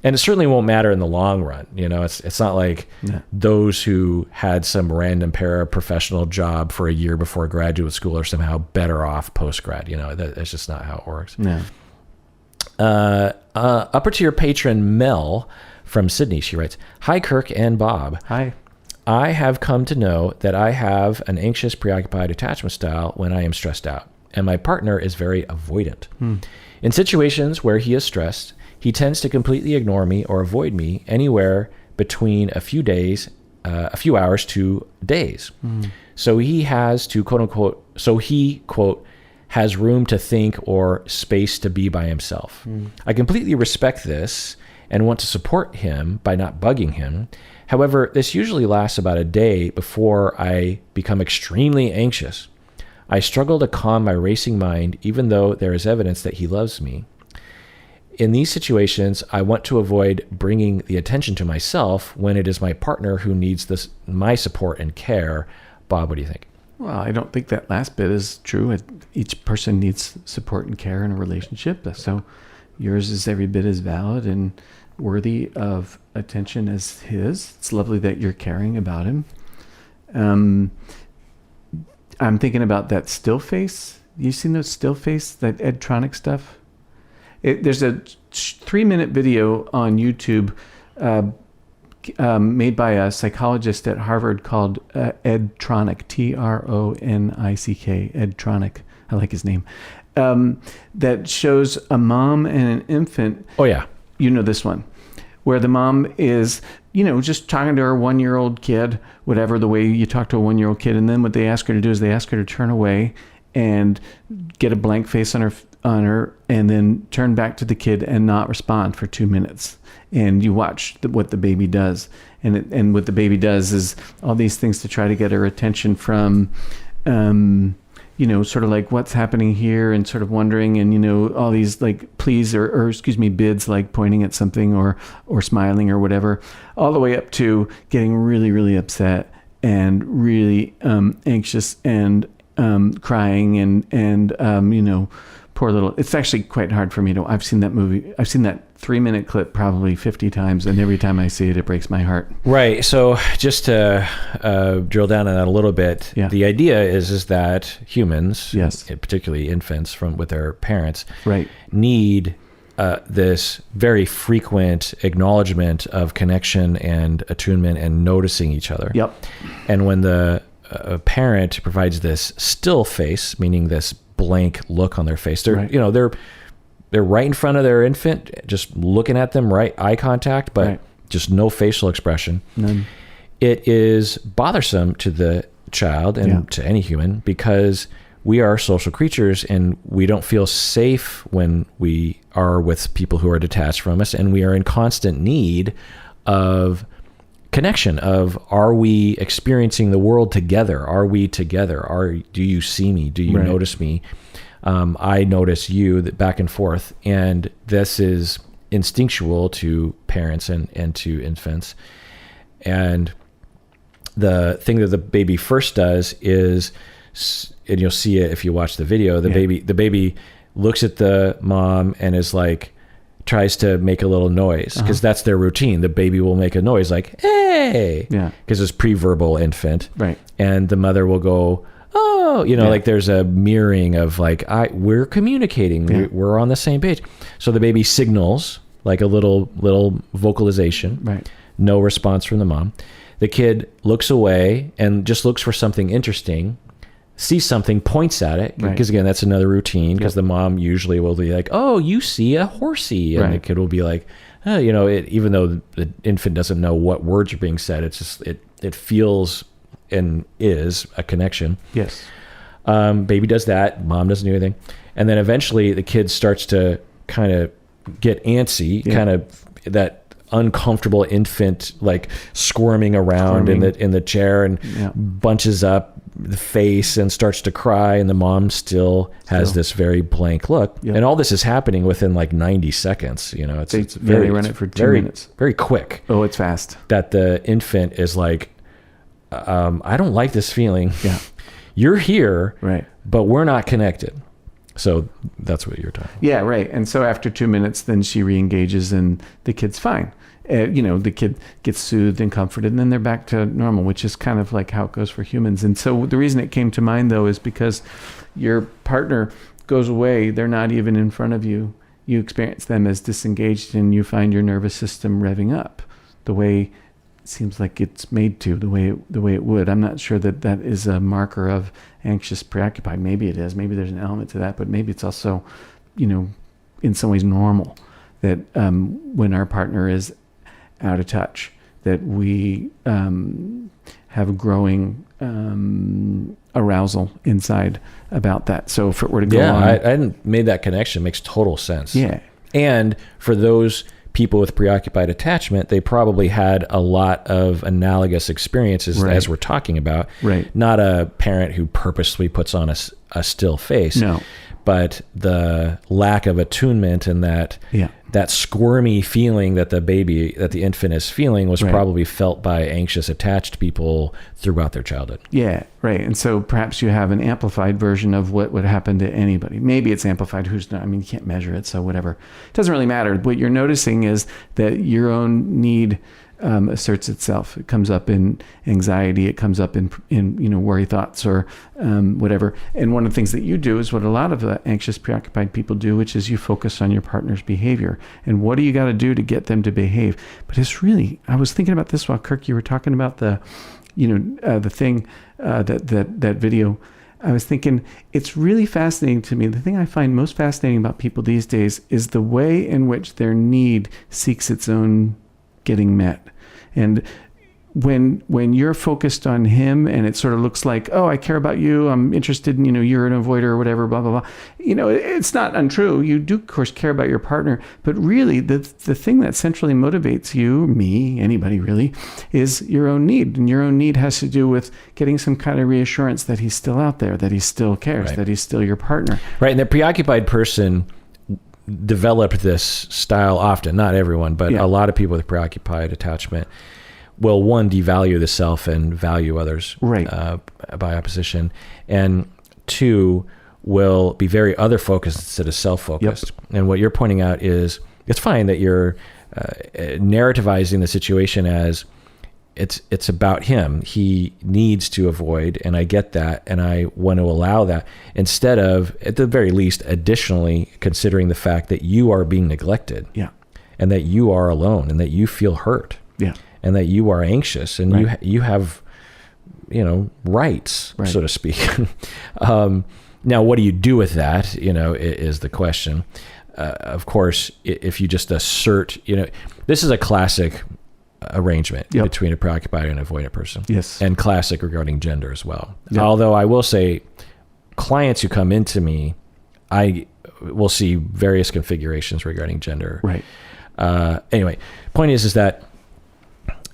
And it certainly won't matter in the long run. It's not like those who had some random paraprofessional job for a year before graduate school are somehow better off post-grad. That's just not how it works. No. Upper tier patron Mel from Sydney, she writes, "Hi, Kirk and Bob. Hi. I have come to know that I have an anxious, preoccupied attachment style when I am stressed out, and my partner is very avoidant. In situations where he is stressed, he tends to completely ignore me or avoid me anywhere between a few hours to days. So he has to, quote unquote, quote, has room to think or space to be by himself. I completely respect this and want to support him by not bugging him. However, this usually lasts about a day before I become extremely anxious. I struggle to calm my racing mind, even though there is evidence that he loves me. in these situations, I want to avoid bringing the attention to myself when it is my partner who needs my support and care. Bob, what do you think? Well, I don't think that last bit is true. Each person needs support and care in a relationship. So yours is every bit as valid and worthy of attention as his. It's lovely that you're caring about him. I'm thinking about that still face. You seen those still face, that Edtronic stuff? There's a 3-minute video on YouTube made by a psychologist at Harvard called Edtronic, Tronick, Edtronic. I like his name. That shows a mom and an infant. Oh, yeah. You know this one, where the mom is, just talking to her 1-year-old kid, whatever, the way you talk to a 1-year-old kid. And then what they ask her to do is they ask her to turn away and get a blank face on her, and then turn back to the kid and not respond for 2 minutes. And you watch what the baby does. And what the baby does is all these things to try to get her attention from, sort of like what's happening here, and sort of wondering, and, all these like please or excuse me, bids, like pointing at something or smiling or whatever, all the way up to getting really, really upset and really anxious and crying and poor little. It's actually quite hard for me to. I've seen that movie. I've seen that 3-minute clip probably 50 times, and every time I see it, it breaks my heart. Right. So just to drill down on that a little bit, the idea is that humans, particularly infants with their parents, need this very frequent acknowledgement of connection and attunement and noticing each other. Yep. And when the parent provides this still face, meaning this blank look on their face, they're right in front of their infant, just looking at them, eye contact, but just no facial expression. None. It is bothersome to the child and to any human, because we are social creatures and we don't feel safe when we are with people who are detached from us, and we are in constant need of connection, of, are we experiencing the world together? Are we together? Do you see me? Do you notice me? I notice you, that back and forth. And this is instinctual to parents and to infants. And the thing that the baby first does is, and you'll see it if you watch the video, the baby looks at the mom and is like, tries to make a little noise, because that's their routine. The baby will make a noise like, hey, because it's pre-verbal infant. Right. And the mother will go, oh, like there's a mirroring of like, we're communicating, we're on the same page. So the baby signals like a little vocalization, no response from the mom. The kid looks away and just looks for something interesting, sees something, points at it, because again, that's another routine, because the mom usually will be like, oh, you see a horsey, and the kid will be like, oh, even though the infant doesn't know what words are being said, it's just it feels and is a connection. Yes. Baby does that, mom doesn't do anything, and then eventually the kid starts to kind of get antsy, kind of that uncomfortable infant, like squirming around in the chair, and bunches up the face and starts to cry, and the mom still has this very blank look. And all this is happening within like 90 seconds. It's very, run it for 2 minutes. Very quick. Oh, it's fast. That the infant is like, I don't like this feeling. Yeah. You're here, but we're not connected. So that's what you're talking about. Yeah, right. And so after 2 minutes, then she re-engages and the kid's fine. The kid gets soothed and comforted, and then they're back to normal, which is kind of like how it goes for humans. And so the reason it came to mind, though, is because your partner goes away. They're not even in front of you. You experience them as disengaged, and you find your nervous system revving up the way it seems like it's made to, the way it would. I'm not sure that is a marker of anxious, preoccupied. Maybe it is. Maybe there's an element to that, but maybe it's also, in some ways normal that when our partner is out of touch, that we have a growing arousal inside about that. So if it were to go on, I hadn't made that connection. It makes total sense. Yeah. And for those people with preoccupied attachment, they probably had a lot of analogous experiences as we're talking about. Right. Not a parent who purposely puts on a still face. No. But the lack of attunement and that that squirmy feeling that the infant is feeling was probably felt by anxious attached people throughout their childhood. Yeah, right. And so perhaps you have an amplified version of what would happen to anybody. Maybe it's amplified. Who's not? I mean, you can't measure it, so whatever. It doesn't really matter. What you're noticing is that your own need asserts itself. It comes up in anxiety. It comes up in worry thoughts or whatever. And one of the things that you do is what a lot of anxious, preoccupied people do, which is you focus on your partner's behavior and what do you got to do to get them to behave. But it's really, I was thinking about this while Kirk, you were talking about the thing that video. I was thinking it's really fascinating to me. The thing I find most fascinating about people these days is the way in which their need seeks its own getting met. And when you're focused on him and it sort of looks like, oh, I care about you, I'm interested in, you're an avoider or whatever, blah, blah, blah. It's not untrue. You do, of course, care about your partner. But really, the thing that centrally motivates you, me, anybody really, is your own need. And your own need has to do with getting some kind of reassurance that he's still out there, that he still cares, that he's still your partner. Right. And the preoccupied person developed this style often, not everyone, but a lot of people with preoccupied attachment will, one, devalue the self and value others by opposition, and two, will be very other focused instead of self-focused. And what you're pointing out is it's fine that you're narrativizing the situation as it's about him. He needs to avoid, and I get that, and I want to allow that, instead of, at the very least, additionally considering the fact that you are being neglected, and that you are alone, and that you feel hurt, and that you are anxious, and you have, rights, so to speak. Now, what do you do with that? Is the question. Of course, if you just assert, this is a classic arrangement between a preoccupied and avoidant person. Yes. And classic regarding gender as well. Yep. Although I will say, clients who come into me, I will see various configurations regarding gender. Right. Anyway, point is that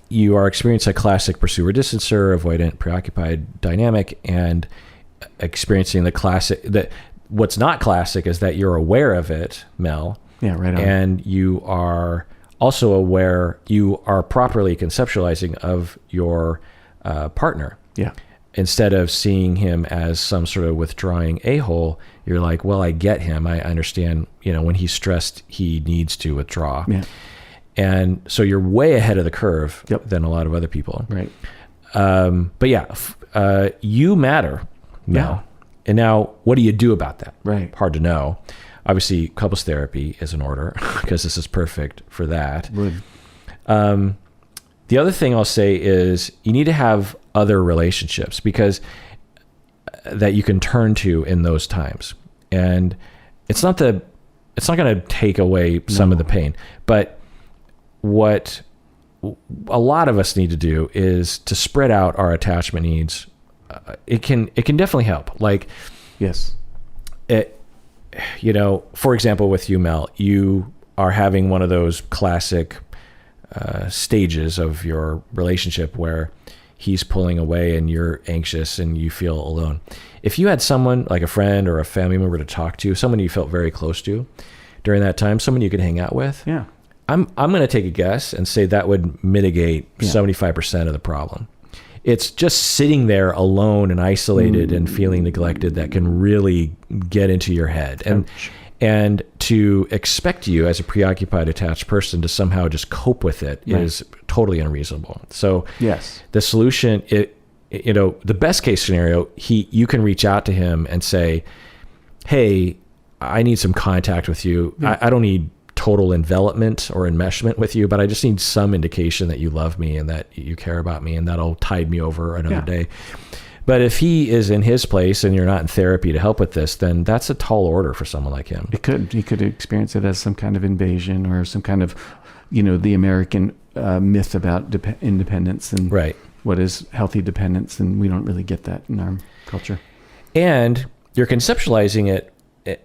you are experiencing a classic pursuer distancer, avoidant preoccupied dynamic, and experiencing the classic. What's not classic is that you're aware of it, Mel. Yeah, right on. And you are also aware, you are properly conceptualizing of your partner. Yeah. Instead of seeing him as some sort of withdrawing a-hole, you're like, well, I get him. I understand, when he's stressed, he needs to withdraw. Yeah. And so you're way ahead of the curve than a lot of other people. Right. But you matter now. And now, what do you do about that? Right. Hard to know. Obviously, couples therapy is in order because this is perfect for that. The other thing I'll say is you need to have other relationships that you can turn to in those times. And it's not going to take away some of the pain, but what a lot of us need to do is to spread out our attachment needs. It can definitely help. Like, yes, for example, with you, Mel, you are having one of those classic stages of your relationship where he's pulling away and you're anxious and you feel alone. If you had someone like a friend or a family member to talk to, someone you felt very close to during that time, someone you could hang out with, I'm going to take a guess and say that would mitigate 75% of the problem. It's just sitting there alone and isolated and feeling neglected that can really get into your head. And to expect you as a preoccupied, attached person to somehow just cope with it is totally unreasonable. So the solution, the best case scenario, you can reach out to him and say, hey, I need some contact with you. I don't need total envelopment or enmeshment with you, but I just need some indication that you love me and that you care about me, and that'll tide me over another day. But if he is in his place and you're not in therapy to help with this, then that's a tall order for someone like him. He could experience it as some kind of invasion or some kind of, the American myth about independence and what is healthy dependence. And we don't really get that in our culture. And you're conceptualizing it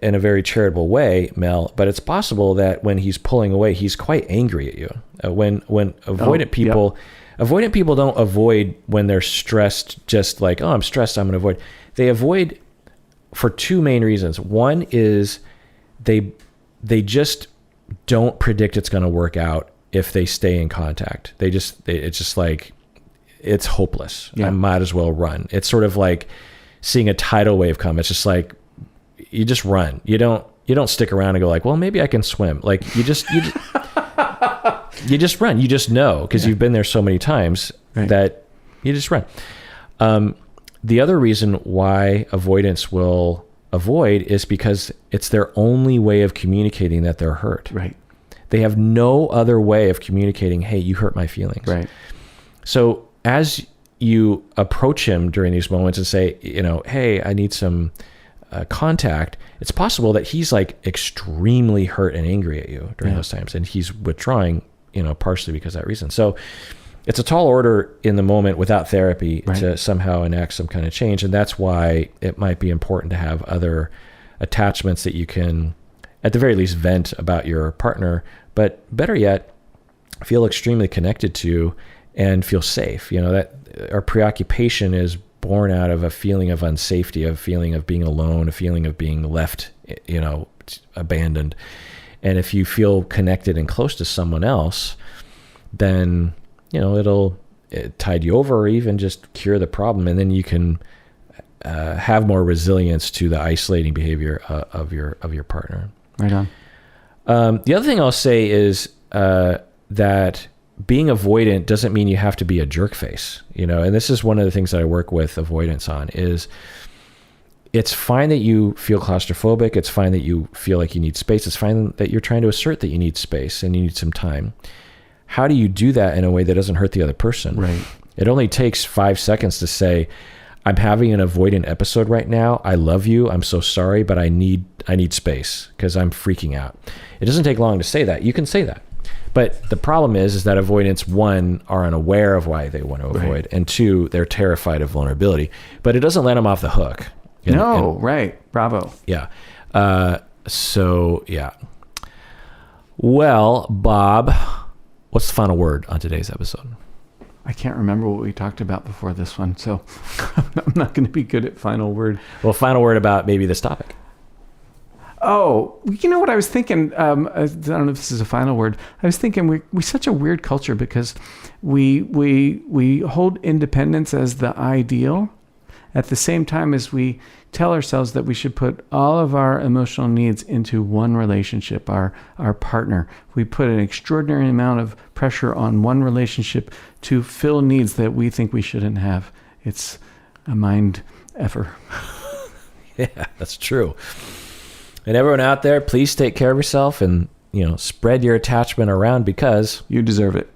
in a very charitable way, Mel, but it's possible that when he's pulling away, he's quite angry at you. When avoidant people don't avoid when they're stressed, just like, oh, I'm stressed, I'm going to avoid. They avoid for two main reasons. One is they just don't predict it's going to work out if they stay in contact. It's just like, it's hopeless. I might as well run. It's sort of like seeing a tidal wave come. It's just like, you just run. You don't stick around and go like, well, maybe I can swim. Like you just run. You just know, because you've been there so many times that you just run. The other reason why avoidance will avoid is because it's their only way of communicating that they're hurt. Right. They have no other way of communicating, hey, you hurt my feelings. Right. So as you approach him during these moments and say, hey, I need some contact, it's possible that he's like extremely hurt and angry at you during those times, and he's withdrawing, partially because of that reason. So it's a tall order in the moment without therapy to somehow enact some kind of change. And that's why it might be important to have other attachments that you can, at the very least, vent about your partner, but better yet, feel extremely connected to and feel safe. That our preoccupation is born out of a feeling of unsafety, a feeling of being alone, a feeling of being left, abandoned. And if you feel connected and close to someone else, then it'll tide you over, or even just cure the problem, and then you can have more resilience to the isolating behavior of your partner. Right on. The other thing I'll say is that being avoidant doesn't mean you have to be a jerk face, and this is one of the things that I work with avoidance on. Is it's fine that you feel claustrophobic. It's fine that you feel like you need space. It's fine that you're trying to assert that you need space and you need some time. How do you do that in a way that doesn't hurt the other person? Right. It only takes 5 seconds to say, I'm having an avoidant episode right now. I love you. I'm so sorry, but I need space because I'm freaking out. It doesn't take long to say that. You can say that. But the problem is that avoidants, one, are unaware of why they want to avoid, and two, they're terrified of vulnerability. But it doesn't let them off the hook. Right. Bravo. Yeah. Well, Bob, what's the final word on today's episode? I can't remember what we talked about before this one, so I'm not going to be good at final word. Well, final word about maybe this topic. Oh, what I was thinking? I don't know if this is a final word. I was thinking we're such a weird culture because we hold independence as the ideal, at the same time as we tell ourselves that we should put all of our emotional needs into one relationship, our partner. We put an extraordinary amount of pressure on one relationship to fill needs that we think we shouldn't have. It's a mind effer. Yeah, that's true. And everyone out there, please take care of yourself and, spread your attachment around, because you deserve it.